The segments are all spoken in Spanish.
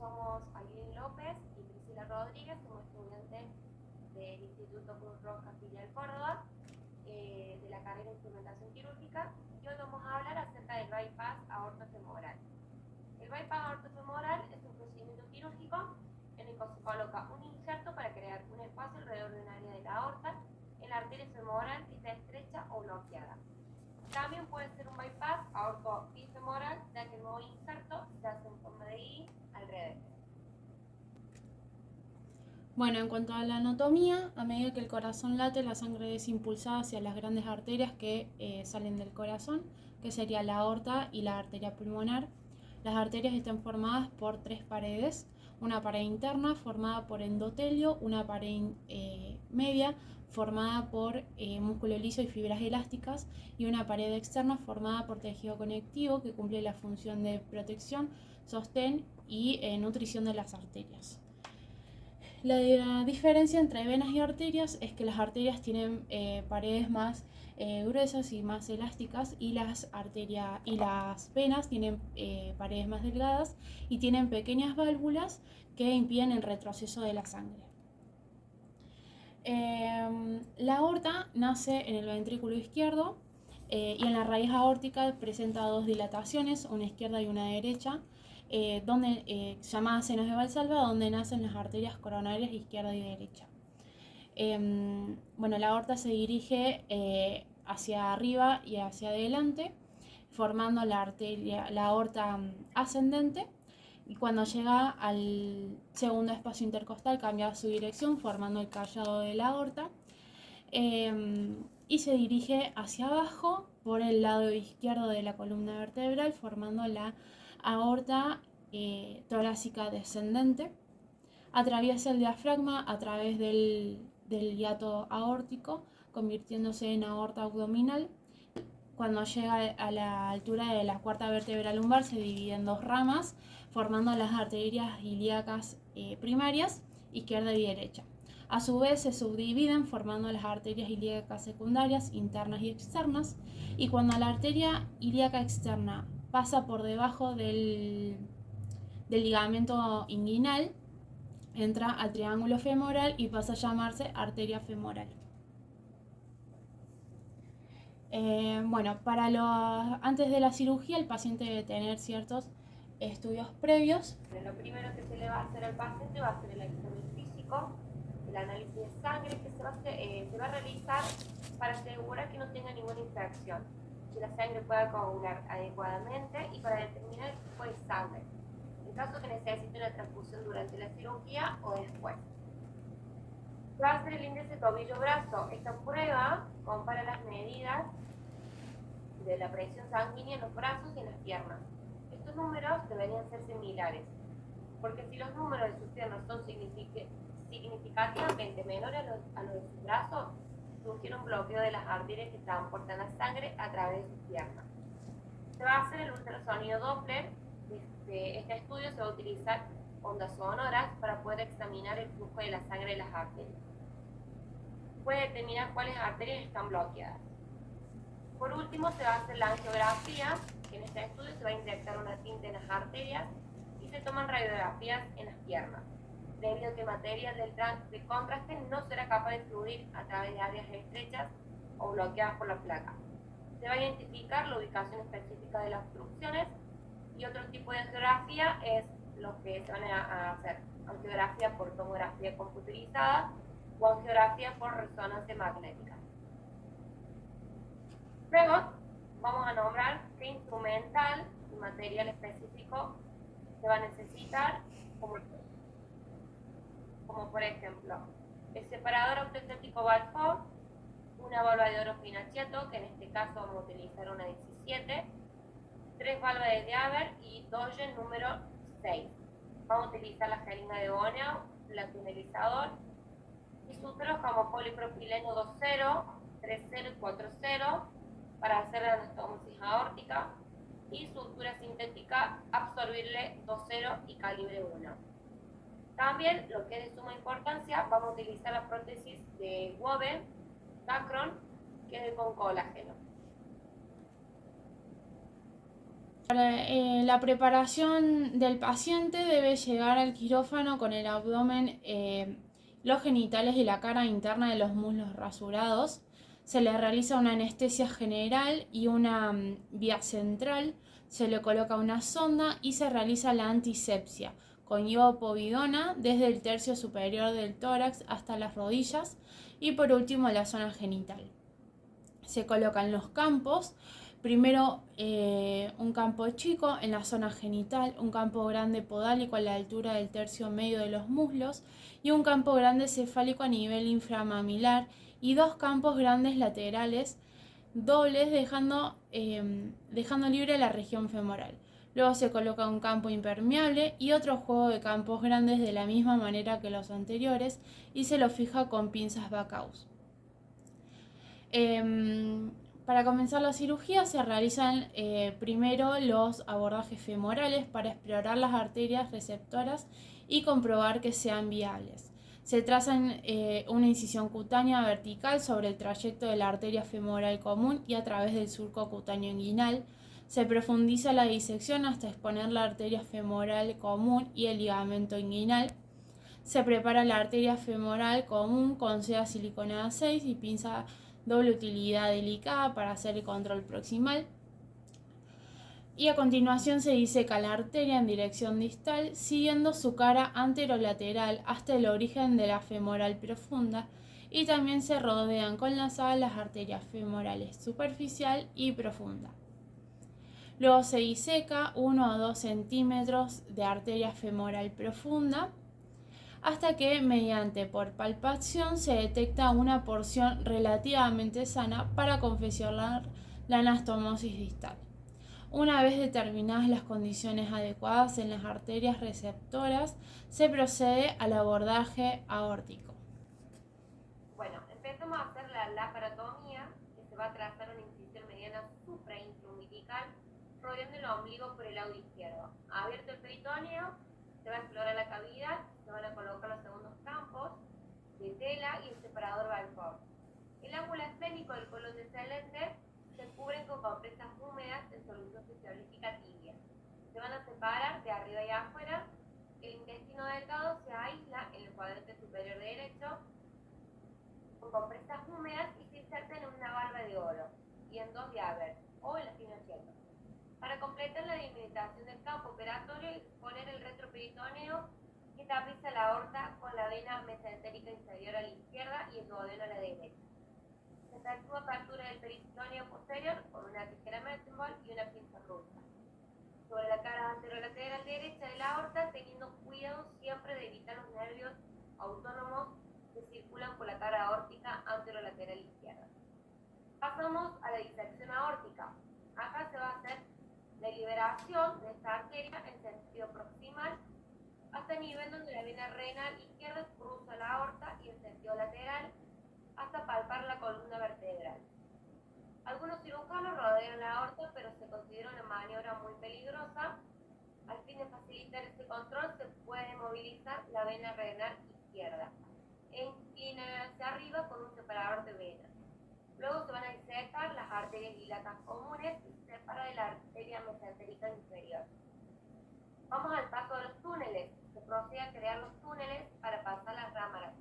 somos Aileen López y Priscila Rodríguez, somos estudiantes del Instituto Cruz Roja Filial Córdoba, de la carrera de instrumentación quirúrgica, y hoy vamos a hablar acerca del bypass aortofemoral. El bypass aortofemoral es un procedimiento quirúrgico en el que se coloca un injerto para crear un espacio alrededor de un área de la aorta en la arteria femoral que está estrecha o bloqueada. También puede ser un bypass aortofemoral, ya que el nuevo injerto se hace en forma de I al revés. Bueno, en cuanto a la anatomía, a medida que el corazón late, la sangre es impulsada hacia las grandes arterias que salen del corazón, que sería la aorta y la arteria pulmonar. Las arterias están formadas por tres paredes: una pared interna formada por endotelio, una pared media formada por músculo liso y fibras elásticas, y una pared externa formada por tejido conectivo que cumple la función de protección, sostén y nutrición de las arterias. La diferencia entre venas y arterias es que las arterias tienen paredes más gruesas y más elásticas, y las venas tienen paredes más delgadas y tienen pequeñas válvulas que impiden el retroceso de la sangre. La aorta nace en el ventrículo izquierdo y en la raíz aórtica presenta dos dilataciones, una izquierda y una derecha, llamadas senos de Valsalva, donde nacen las arterias coronarias izquierda y derecha. La aorta se dirige hacia arriba y hacia adelante, formando la aorta ascendente, y cuando llega al segundo espacio intercostal cambia su dirección, formando el callado de la aorta, y se dirige hacia abajo por el lado izquierdo de la columna vertebral, formando la aorta torácica descendente. Atraviesa el diafragma a través del hiato aórtico, convirtiéndose en aorta abdominal. Cuando llega a la altura de la cuarta vértebra lumbar se divide en dos ramas, formando las arterias ilíacas primarias, izquierda y derecha. A su vez se subdividen formando las arterias ilíacas secundarias, internas y externas, y cuando la arteria ilíaca externa pasa por debajo del ligamento inguinal, entra al triángulo femoral y pasa a llamarse arteria femoral. Antes de la cirugía el paciente debe tener ciertos estudios previos. Lo primero que se le va a hacer al paciente va a ser el examen físico, el análisis de sangre que se va a realizar para asegurar que no tenga ninguna infección, que la sangre pueda coagular adecuadamente y para determinar el tipo de sangre, en caso que necesite una transfusión durante la cirugía o después. Se va a hacer el índice tobillo-brazo. Esta prueba compara las medidas de la presión sanguínea en los brazos y en las piernas. Estos números deberían ser similares, porque si los números de sus piernas son significativamente menores a los de sus brazos, sugiere un bloqueo de las arterias que transportan la sangre a través de sus piernas. Se va a hacer el ultrasonido Doppler. Este estudio se va a utilizar ondas sonoras para poder examinar el flujo de la sangre de las arterias. Puede determinar cuáles arterias están bloqueadas. Por último, se va a hacer la angiografía, que en este estudio se va a inyectar una tinta en las arterias y se toman radiografías en las piernas, debido a que material de contraste no será capaz de fluir a través de áreas estrechas o bloqueadas por la placa. Se va a identificar la ubicación específica de las obstrucciones, y otro tipo de angiografía es lo que se van a hacer: angiografía por tomografía computerizada o angiografía por resonancia magnética. Luego vamos a nombrar qué instrumental y material específico se va a necesitar, como por ejemplo el separador autostético Balfour, una válvula de oro Finacciato, que en este caso vamos a utilizar una 17, 3 válvulas de Diaver y Dogen número 6. Vamos a utilizar la jeringa de Bonneau, el tunelizador y suturos como polipropileno 2.0, 3.0 y 4.0 para hacer la anastomosis aórtica, y sutura sintética absorbible 2.0 y calibre 1. También, lo que es de suma importancia, vamos a utilizar la prótesis de Wobe Dacron, que es con colágeno. La preparación del paciente debe llegar al quirófano con el abdomen, los genitales y la cara interna de los muslos rasurados. Se le realiza una anestesia general y una vía central. Se le coloca una sonda y se realiza la antisepsia con iopovidona desde el tercio superior del tórax hasta las rodillas y por último la zona genital. Se colocan los campos. Primero un campo chico en la zona genital, un campo grande podálico a la altura del tercio medio de los muslos y un campo grande cefálico a nivel inframamilar y dos campos grandes laterales dobles dejando libre la región femoral. Luego se coloca un campo impermeable y otro juego de campos grandes de la misma manera que los anteriores y se lo fija con pinzas Backus. Para comenzar la cirugía se realizan primero los abordajes femorales para explorar las arterias receptoras y comprobar que sean viables. Se traza una incisión cutánea vertical sobre el trayecto de la arteria femoral común y a través del surco cutáneo inguinal. Se profundiza la disección hasta exponer la arteria femoral común y el ligamento inguinal. Se prepara la arteria femoral común con seda siliconada 6 y pinza doble utilidad delicada para hacer el control proximal. Y a continuación se diseca la arteria en dirección distal, siguiendo su cara anterolateral hasta el origen de la femoral profunda, y también se rodean con las arterias femorales superficial y profunda. Luego se diseca 1 a 2 centímetros de arteria femoral profunda, hasta que mediante por palpación se detecta una porción relativamente sana para confeccionar la anastomosis distal. Una vez determinadas las condiciones adecuadas en las arterias receptoras, se procede al abordaje aórtico. Bueno, empezamos a hacer la laparotomía, que se va a trazar una incisión mediana supraintraumbilical rodeando el ombligo por el lado izquierdo. Abierto el peritoneo, se va a explorar la cavidad, se van a colocar los segundos campos de tela y el separador Balfour. El ángulo esfénico del colon descendente se cubren con compresas húmedas en solución fisiológica tibia. Se van a separar de arriba y afuera. El intestino delgado se aísla en el cuadrante superior derecho con compresas húmedas y se inserta en una valva de oro y en 2 de Haber o en la finocheta. Para completar la delimitación del campo operatorio, exponer el retroperitoneo que tapiza la aorta con la vena mesentérica inferior a la izquierda y el duodeno a la derecha. Se efectúa apertura del peritoneo posterior con una tijera Metzenball y una pinza rusa. Sobre la cara anterolateral derecha de la aorta, teniendo cuidado siempre de evitar los nervios autónomos que circulan por la cara aórtica anterolateral izquierda. Pasamos a la disección aórtica. Acá se va a hacer la liberación de esta arteria en sentido proximal hasta el nivel donde la vena renal izquierda cruza la aorta y en sentido lateral hasta palpar la columna vertebral. Algunos cirujanos rodean la aorta, pero se considera una maniobra muy peligrosa. Al fin de facilitar este control, se puede movilizar la vena renal izquierda e inclinar hacia arriba con un separador de venas. Luego se van a disecar las arterias dilatas comunes y se separa de la arteria mesentérica inferior. Vamos al paso de los túneles. Se procede a crear los túneles para pasar las ramas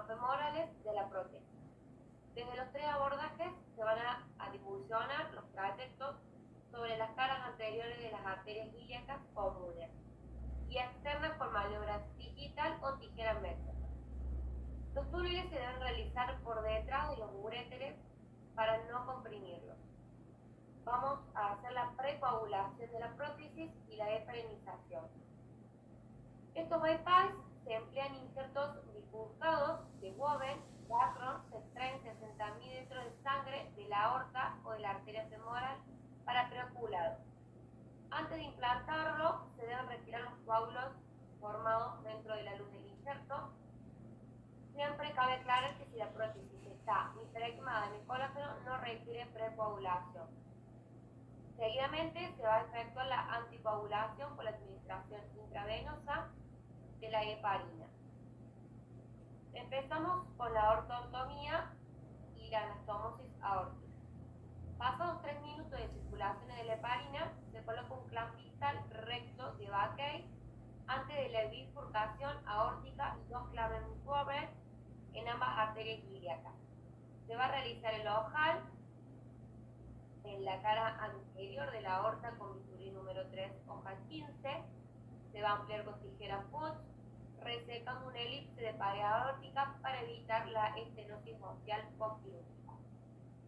femorales de la prótesis. Desde los 3 abordajes se van a divulsionar los trayectos sobre las caras anteriores de las arterias ilíacas comunes y externas por maniobras digital o tijera Metzenball. Los túneles se deben realizar por detrás de los uréteres para no comprimirlos. Vamos a hacer la precoagulación de la prótesis y la heparinización. Estos bypass se emplean injertos bifurcados de Woven, Dacron, se extraen 60 mililitros de sangre de la aorta o de la arteria femoral para preoculado. Antes de implantarlo, se deben retirar los coágulos formados dentro de la luz del injerto. Siempre cabe aclarar que si la prótesis está hiperecmada en el colágeno, no requiere precoagulación. Seguidamente se va a efectuar la anticoagulación por la administración intravenosa de la heparina. Empezamos con la ortotomía y la anastomosis aórtica. Pasados 3 minutos de circulación de la heparina, se coloca un clamp distal recto de Baquet antes de la bifurcación aórtica y 2 clavos Weber en ambas arterias ilíacas. Se va a realizar el ojal en la cara anterior de la aorta con bisturí número 3, hoja 15. Se va a ampliar con tijera Putz, resecando una elipse de pared aórtica para evitar la estenosis ocial postquirúrgica.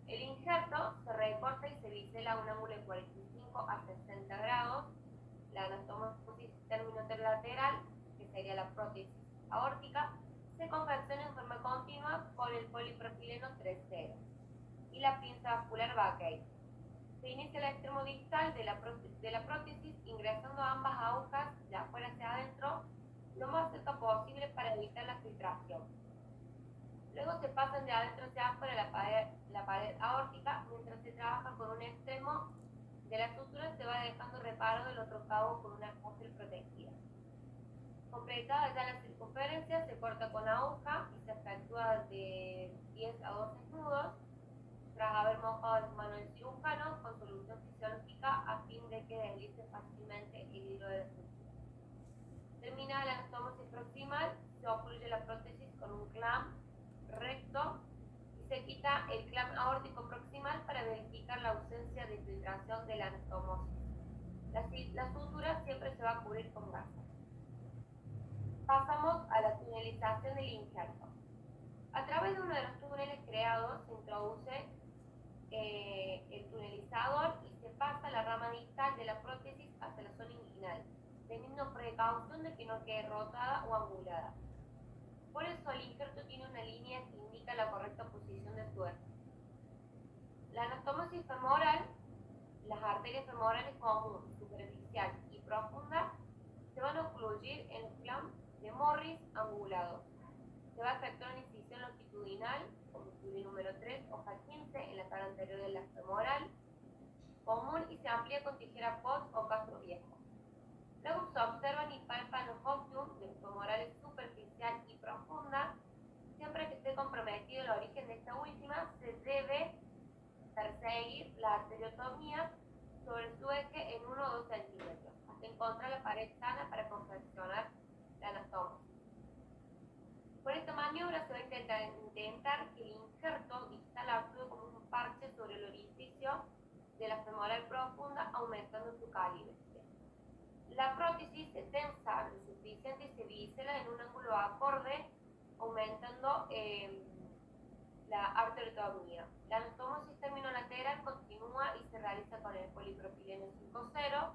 El injerto se recorta y se bisela a un ángulo de 45 a 60 grados. La anastomosis terminolateral, que sería la prótesis aórtica, se confecciona en forma continua con el polipropileno 3.0 y la pinza vascular Baquet. Se inicia el extremo distal de la prótesis ingresando ambas agujas de afuera hacia adentro lo más cerca posible para evitar la filtración. Luego se pasan de adentro hacia afuera la pared aórtica. Mientras se trabaja con un extremo de la sutura, se va dejando reparado el otro cabo con una cóctel protegida. Completada ya la circunferencia, se corta con aguja y se efectúa de 10 a 12 nudos tras haber mojado las manos del cirujano con solución fisiológica a fin de que deslice fácilmente el hilo de la sutura. Terminada la anastomosis proximal, se ocluye la prótesis con un clamp recto y se quita el clamp aórtico proximal para verificar la ausencia de filtración de la anastomosis. La sutura siempre se va a cubrir con gasa. Pasamos a la tunelización del injerto. A través de uno de los túneles creados se introduce el tunelizador y se pasa la rama distal de la prótesis hacia la zona inguinal, teniendo precaución de que no quede rotada o angulada. Por eso el injerto tiene una línea que indica la correcta posición del tuerto. La anastomosis femoral, las arterias femorales común, superficial y profunda se van a ocluir en los clamps de Morris angulados. Se va a efectuar una incisión longitudinal con bisturí número 3, hoja 15, en la cara anterior de la femoral común y se amplía con tijera Putz o castro viejo. Luego se observan y palpan los óptimos de femorales superficial y profunda. Siempre que esté comprometido el origen de esta última, se debe perseguir la arteriotomía sobre su eje en 1 o 2 centímetros, hasta encontrar la pared sana para confeccionar la anastomosis. Por esta maniobra se va a intentar que el injerto distal actúe como un parche sobre el orificio de la femoral profunda, aumentando su calibre. La prótesis se tensa lo suficiente y se bisela en un ángulo acorde, aumentando la arteriotomía. La anastomosis terminolateral continúa y se realiza con el polipropileno 5.0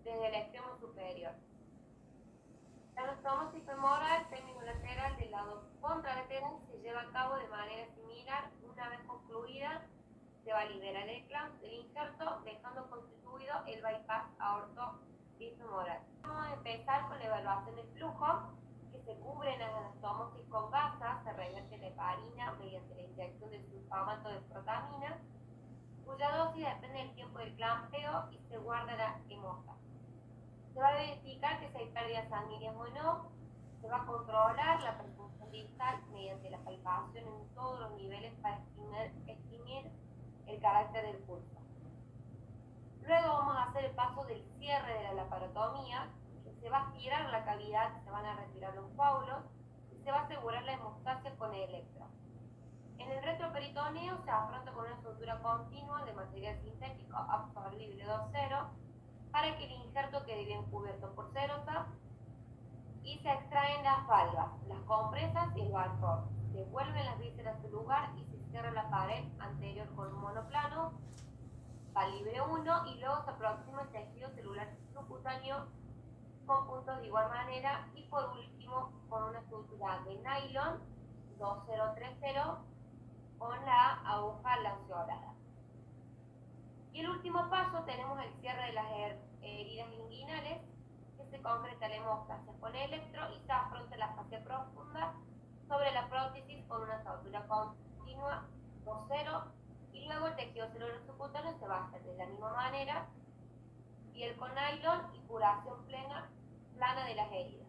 desde el extremo superior. La anastomosis femoral terminolateral del lado contralateral se lleva a cabo de manera similar. Una vez concluida, se va a liberar el clamp del injerto, dejando constituido el bypass aorto-bifemoral. Vamos a empezar con la evaluación del flujo, que se cubre en la anastomosis con gasa, se revierte la heparina mediante la inyección del sulfamato de protamina, cuya dosis depende del tiempo del clampeo y se guarda la hemostasis. Se va a verificar que si hay pérdidas sanguíneas o no. Se va a controlar la perfusión distal mediante la palpación en todos los niveles para estimar el carácter del pulso. Luego vamos a hacer el paso del cierre de la laparotomía, que se va a aspirar la cavidad, se van a retirar los coágulos y se va a asegurar la hemostasia con el electro. En el retroperitoneo se afronta con una sutura continua de material sintético absorbible 2.0 para que el injerto quede bien cubierto por serosa y se extraen las valvas, las compresas y el valfor. Se vuelven las vísceras a su lugar y se cierra la pared anterior con un monoplano, calibre 1, y luego se aproxima el tejido celular subcutáneo con puntos de igual manera y por último con una sutura de nylon 2030 con la aguja lanceolada. Y el último paso tenemos el cierre de las heridas inguinales, que se concreta la hemostasia con electro y se afronta la fascia profunda sobre la prótesis con una sutura continua 2.0 y luego el tejido celular subcutáneo se va a hacer de la misma manera, piel con nylon y curación plana de las heridas.